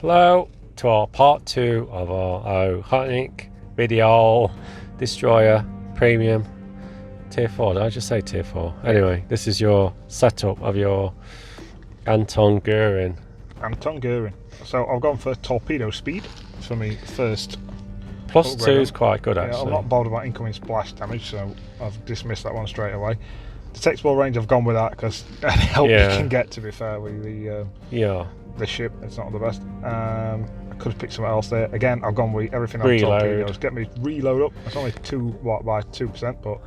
Hello to our part 2 of our Okhotnik video destroyer premium tier 4. Did I just say tier 4? Anyway, this is your setup of your Anton Goering. So I've gone for torpedo speed for me first. Plus 2 is quite good actually. I'm not bothered about incoming splash damage, so I've dismissed that one straight away. Detectable range, I've gone with that because any help you can get, to be fair, with the ship, it's not the best. I could have picked something else there. Again, I've gone with everything on torpedoes. Get me reload up. It's only by 2%, but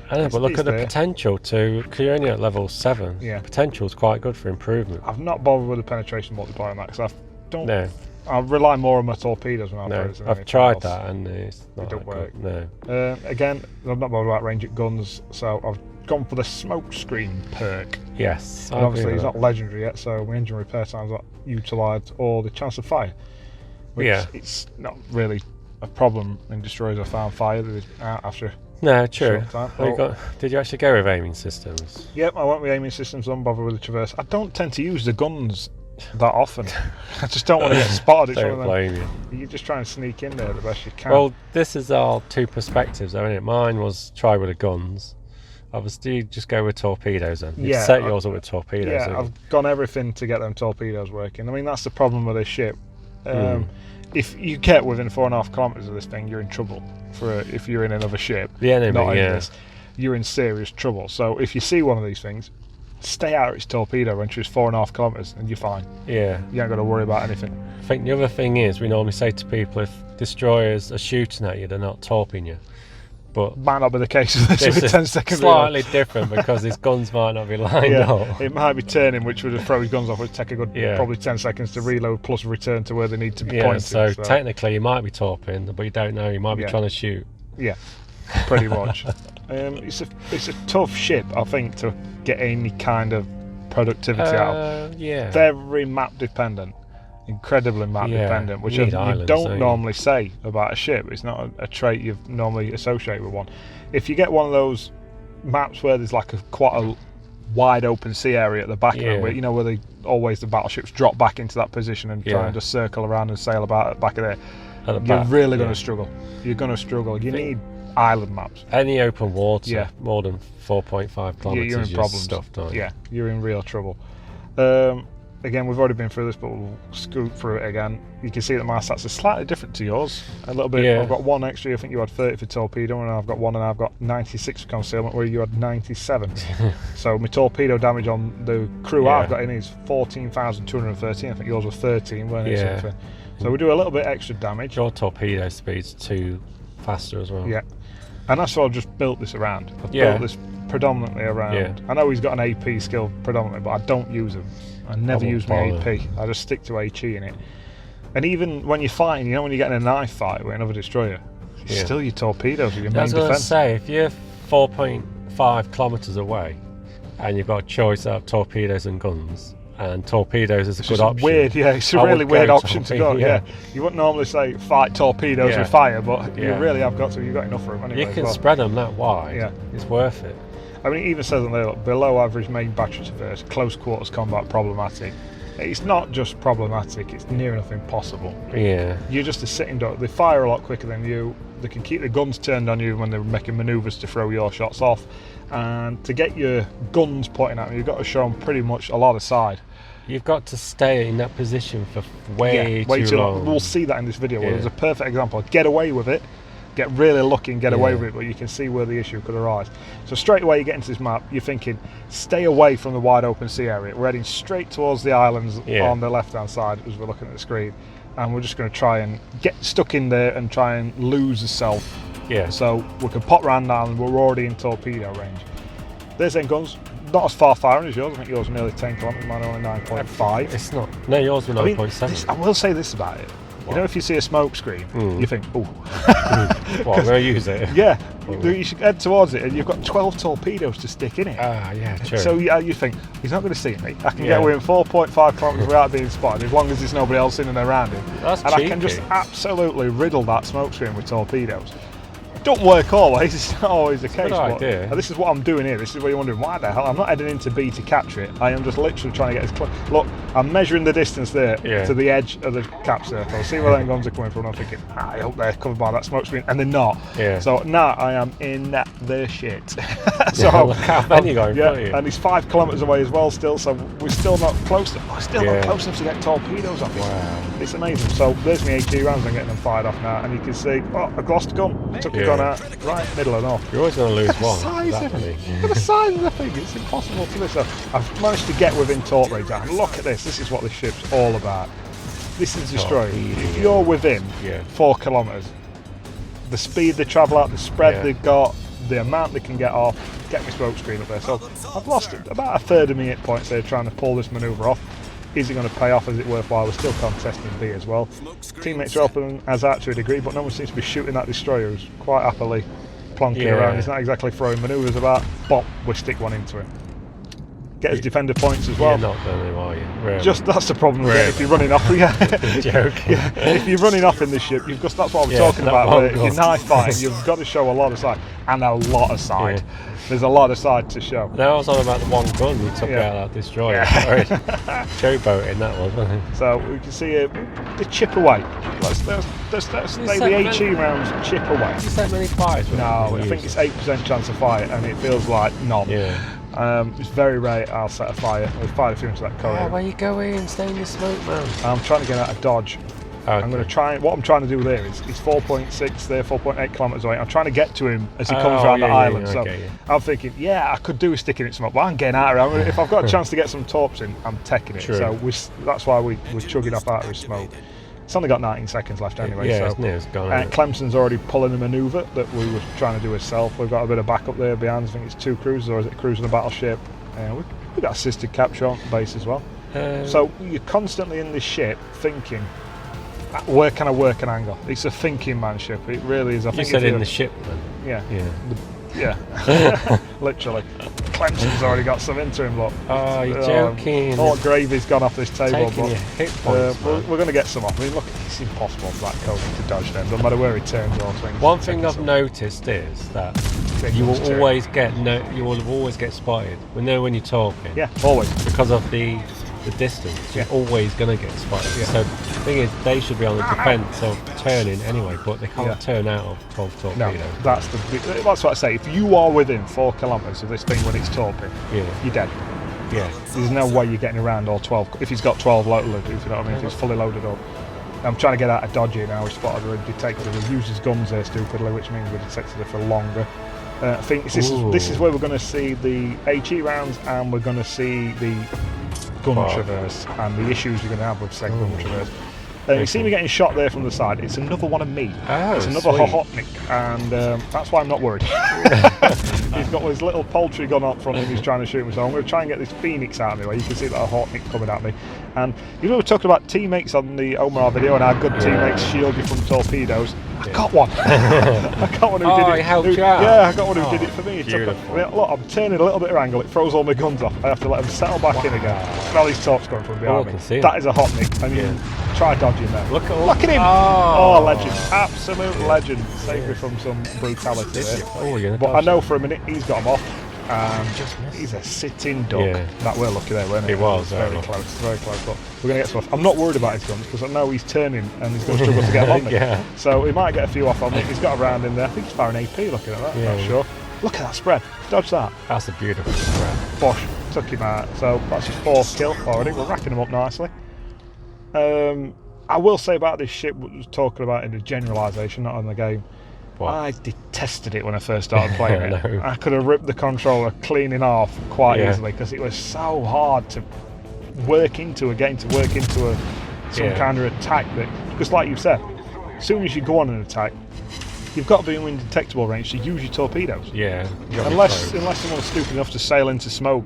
I know, but look at the potential to, because you're only at level 7. Yeah. Potential is quite good for improvement. I've not bothered with the penetration multiplier on that because I don't. No. I rely more on my torpedoes when I No, throw it. I've tried that and it's not. It don't work. Good. No. Again, I'm not bothered about range at guns, so I've gone for the smoke screen perk. Yes. And obviously, he's not legendary yet, so my engine repair time's not utilised or the chance of fire. Which it's not really a problem in destroyers. I found fire after. No, true. Time. Did you actually go with aiming systems? Yep, I went with aiming systems. I'm bothered with the traverse. I don't tend to use the guns that often. I just don't want to get spotted. Don't blame you. You just try and sneak in there the best you can. Well, this is our two perspectives, though, isn't it? Mine was try with the guns. Obviously, you just go with torpedoes then. You set yours up with torpedoes. Yeah, I've gone everything to get them torpedoes working. I mean, that's the problem with this ship. If you get within 4.5 kilometres of this thing, you're in trouble. If you're in another ship, the enemy, not in this, you're in serious trouble. So if you see one of these things, stay out of its torpedo range, which is 4.5 kilometres, and you're fine. Yeah. You ain't got to worry about anything. I think the other thing is, we normally say to people, if destroyers are shooting at you, they're not torping you. But might not be the case with this with 10 seconds. Slightly different because his guns might not be lined up. It might be turning, which would throw his guns off, would take a good probably 10 seconds to reload plus return to where they need to be pointed. So technically you might be torping, but you don't know, you might be trying to shoot. Yeah, pretty much. It's a tough ship, I think, to get any kind of productivity out of. Very map dependent. Incredibly map dependent, which you don't normally say about a ship. It's not a trait you normally associate with one. If you get one of those maps where there's like quite a wide open sea area at the back of them, where the battleships drop back into that position and try and just circle around and sail about at the back of there, you're really going to struggle. You're going to struggle. You need island maps. Any open water more than 4.5 kilometres, you're in problems. Stuffed, aren't you? Yeah, you're in real trouble. Again, we've already been through this, but we'll scoot through it again. You can see that my stats are slightly different to yours. A little bit. I've got 1 extra. I think you had 30 for torpedo, and I've got 1, and I've got 96 for concealment, where you had 97. So my torpedo damage on the crew I've got in is 14,213. I think yours was 13, weren't it? Something. So we do a little bit extra damage. Your torpedo speed's 2 faster as well. Yeah, and that's what I've just built this around. I've built this predominantly around. I know he's got an AP skill predominantly, but I don't use him. I never use my AP. I just stick to HE in it. And even when you're fighting, when you're getting a knife fight with another destroyer, still your torpedoes are your main defence. I was going to say, if you're 4.5 kilometres away and you've got a choice of torpedoes and guns, and torpedoes is a good option. It's a really weird option to go. You wouldn't normally say fight torpedoes with fire, but you really have got to. You've got enough for them anyway. You can spread them that wide. It's worth it. I mean, it even says on there, look, below average main battery traverse, close quarters combat problematic. It's not just problematic, it's near enough impossible. Yeah. You're just a sitting duck. They fire a lot quicker than you. They can keep the guns turned on you when they're making manoeuvres to throw your shots off. And to get your guns pointing at them, you've got to show them pretty much a lot of side. You've got to stay in that position for way too long. We'll see that in this video. Where there's a perfect example. Get away with it. Get really lucky and get away with it, but you can see where the issue could arise. So straight away you get into this map, you're thinking, stay away from the wide open sea area. We're heading straight towards the islands on the left hand side as we're looking at the screen, and we're just going to try and get stuck in there and try and lose the self. So we can pop round the island, we're already in torpedo range. There's them guns, not as far firing as yours. I think yours was nearly 10 kilometres, mine only 9.5. It's not. No, yours was 9.7. I will say this about it. You know, if you see a smoke screen, you think, oh. Well, I'm going to use it. Yeah, you should head towards it, and you've got 12 torpedoes to stick in it. True. So you think, he's not going to see me. I can get within 4.5 kilometres without being spotted, as long as there's nobody else in and around him. That's and cheeky. I can just absolutely riddle that smoke screen with torpedoes. Don't work always, it's not always the case. Good idea. This is what I'm doing here. This is what you're wondering, why the hell? I'm not heading into B to capture it. I am just literally trying to get as close. Look, I'm measuring the distance there to the edge of the cap circle. See where them guns are coming from. I'm thinking, I hope they're covered by that smoke screen, and they're not. Yeah. So now I am in the shit. So how many going for you? And he's 5 kilometres away as well still, so we're still not close. Not close enough to get torpedoes off it. Wow. It's amazing. So there's my HE rounds. I'm getting them fired off now, and you can see, a glossed gun. Took a gun out right middle and off. You're always going to lose one. Look at the size of the thing. It's impossible to miss. So I've managed to get within torp range. And look at this. This is what this ship's all about. This is destroying. If you're within 4 kilometres, the speed they travel at, the spread they've got, the amount they can get off, get my smoke screen up there. So I've lost about a third of my hit points there trying to pull this manoeuvre off. Is it going to pay off? Is it worthwhile? We're still contesting B as well. Teammates are helping us out to a degree, but no one seems to be shooting that destroyer who's quite happily plonking around. He's not exactly throwing manoeuvres about. Bop, we stick one into him. Get his defender points as well. You're not going to, are you? Really? Just that's the problem with it. If you're running off, joking. If you're running off in this ship, you've just that's what I'm talking about. Where if you're knife fighting, you've got to show a lot of side and a lot of side. There's a lot of side to show. Now I was on about the one gun you took out that destroyer. Showboating that was, wasn't it? So we can see the chip away. Let's play the HE rounds chip away. Did you set many fires? No, I think it's 8% chance of fire, and it feels like none. It's very rare I'll set a fire. We've fired a few into that corridor. Where you going? Stay in your smoke, man. I'm trying to get out of dodge. Okay. I'm going to try. What I'm trying to do there is he's 4.6 there, 4.8 kilometres away. I'm trying to get to him as he comes around the island. So I'm thinking, I could do with sticking it some up, but I'm getting out of it. If I've got a chance to get some torps in, I'm taking it. So that's why we're chugging off out of his smoke. It's only got 19 seconds left anyway. It's gone. Clemson's already pulling a manoeuvre that we were trying to do ourselves. We've got a bit of backup there behind. I think it's 2 cruisers, or is it a cruiser and a battleship? We've got assisted capture on base as well. So you're constantly in this ship thinking, where can I work an angle? It's a thinking man ship. It really is. I think said in the ship then? Yeah. Literally. Clemson's already got some into him, look. Oh, you're joking. All gravy's gone off this table. Taking your hit points, we're going to get some off. I mean, look, it's impossible for that Okhotnik to dodge them, no matter where he turns or swings. One thing I've noticed is that you will always get spotted. We know when you're talking. Yeah, always. Because of the distance, you're always going to get spotted. So the thing is, they should be on the defence of turning anyway, but they can't turn out of 12 torpedoes. No, that's what I say. If you are within 4 kilometres of this thing when it's torping, you're dead. There's no way you're getting around all 12. If he's got 12 loaded, if you know what I mean, if he's fully loaded up. I'm trying to get out of dodge here now. We spotted a detector who uses guns there stupidly, which means we detected it for longer. I think this is where we're going to see the HE rounds, and we're going to see the gun traverse and the issues you're going to have with said gun traverse. You see me getting shot there from the side. It's another one of me. It's another Okhotnik, and that's why I'm not worried. He's got his little poultry gun up front and he's trying to shoot me. So I'm going to try and get this Phoenix out of me. Where you can see that Okhotnik coming at me. And you know, we were talking about teammates on the Omar video and how good teammates shield you from torpedoes. I got one. I got one who did it. He helped you out. Yeah, I got one who did it for me. Look, I'm turning a little bit of angle. It throws all my guns off. I have to let them settle back in again. Smell these torps going from behind me. That is a Okhotnik. And you try dodging them. Look at him. Oh, legend. Absolute legend. Saved me from some brutality there. But I know for a minute he's got him off. He's a sitting duck. That we're lucky there, weren't we? He was very close, very close. But we're going to get some off. I'm not worried about his guns because I know he's turning and he's going to struggle to get on me. So he might get a few off on me. He's got a round in there. I think he's firing AP looking at that. I'm not sure. Look at that spread. Dodge that. That's a beautiful spread. Bosh. Took him out. So that's his 4th kill already. We're racking him up nicely. I will say about this ship, we was talking about in the generalisation, not on the game. I detested it when I first started playing it. I could have ripped the controller clean in half quite easily because it was so hard to work into, some kind of attack. Because like you said, as soon as you go on an attack, you've got to be in detectable range to use your torpedoes. Unless someone's stupid enough to sail into smoke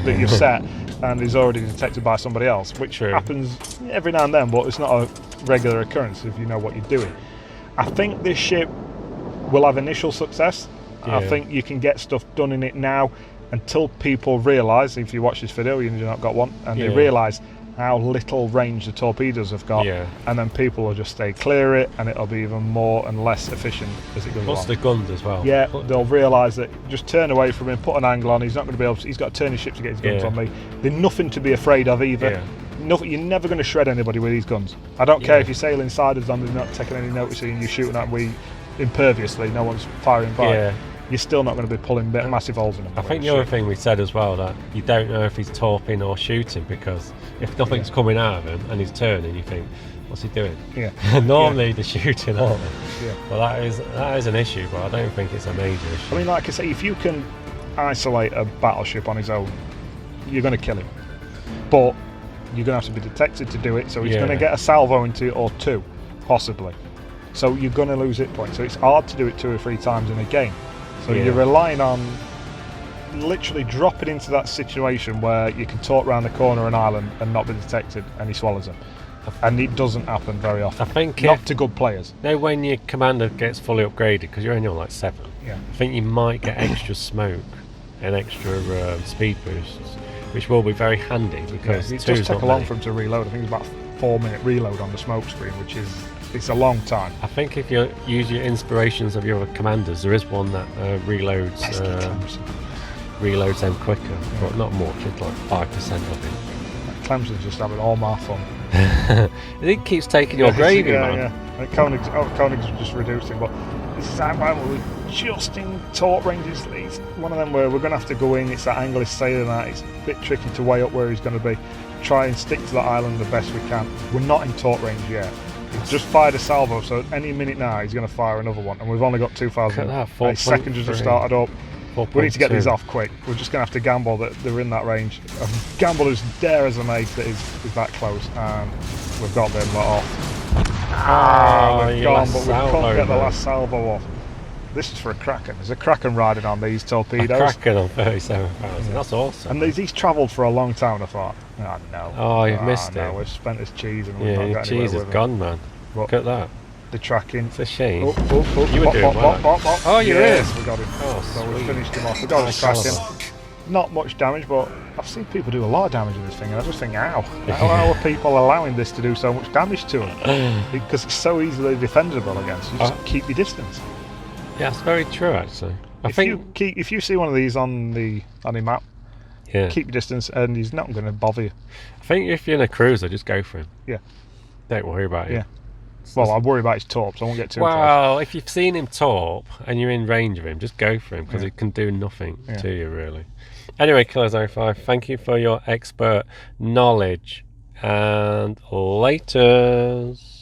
that you've set and is already detected by somebody else, which happens every now and then, but it's not a regular occurrence if you know what you're doing. I think this ship will have initial success. I think you can get stuff done in it now until people realise, if you watch this video, you've not got one, and they realise how little range the torpedoes have got, and then people will just stay clear of it, and it'll be even more and less efficient as it goes Plus along. the guns as well. Yeah, they'll realise that just turn away from him, put an angle on, he's not going to be able to, he's got to turn his ship to get his guns on me. They're nothing to be afraid of either. Nothing, you're never going to shred anybody with these guns. I don't care if you're sailing side of them, they're not taking any notice and you're shooting at me imperviously, no one's firing back. You're still not going to be pulling massive holes in them. I think the other thing we said as well, that you don't know if he's torping or shooting, because if nothing's coming out of him and he's turning, you think, what's he doing? Normally they're shooting, aren't they? Well, that is an issue, but I don't think it's a major issue. I mean, like I say, if you can isolate a battleship on his own, you're going to kill him. But you're going to have to be detected to do it, so he's going to get a salvo into it, or two, possibly. So you're going to lose hit points. So it's hard to do it 2 or 3 times in a game. So you're relying on literally dropping into that situation where you can talk around the corner of an island and not be detected, and he swallows them. And it doesn't happen very often. I think not to good players. Now, when your commander gets fully upgraded, because you're only on like 7, I think you might get extra smoke and extra speed boosts, which will be very handy, because it does take a long for him to reload. I think it's about a 4-minute reload on the smoke screen, which is it's a long time. I think if you use your inspirations of your other commanders, there is one that reloads them quicker, but not much. It's like 5% of it. Clemson's just having all my fun. It keeps taking your gravy, man. Yeah. Koenig's just reducing, but this is how we're just in torque range. It's one of them where we're going to have to go in. It's that angle he's sailing at. It's a bit tricky to weigh up where he's going to be. Try and stick to that island the best we can. We're not in torque range yet. He's just fired a salvo, so any minute now he's going to fire another one, and we've only got 2,000 seconds just started up. We need to get these off quick. We're just going to have to gamble that they're in that range. Gamble as dare as a mate that is that close, and we've got them let off. We've gone, but we can't get the last salvo off. This is for a Kraken. There's a Kraken riding on these torpedoes. A Kraken on 37,000. That's awesome. And these travelled for a long time. I thought, oh no. Oh, you've missed it. We've spent this cheese and we've not got your cheese is gone, man. Look at that. The tracking. It's a shame. You were doing well. Oh, yes, we got him. Oh, so we finished him off. We got the tracking. Not much damage, but I've seen people do a lot of damage with this thing, and I just think, how are people allowing this to do so much damage to them? Because it's so easily defendable against. You just keep your distance. Yeah, that's very true, actually. If you see one of these on the map, keep your distance, and he's not going to bother you. I think if you're in a cruiser, just go for him. Yeah. Don't worry about it. Yeah. Well, I worry about his torp, so I won't get too close. Well, if you've seen him torp and you're in range of him, just go for him, because it can do nothing to you, really. Anyway, Killer05, thank you for your expert knowledge, and laters.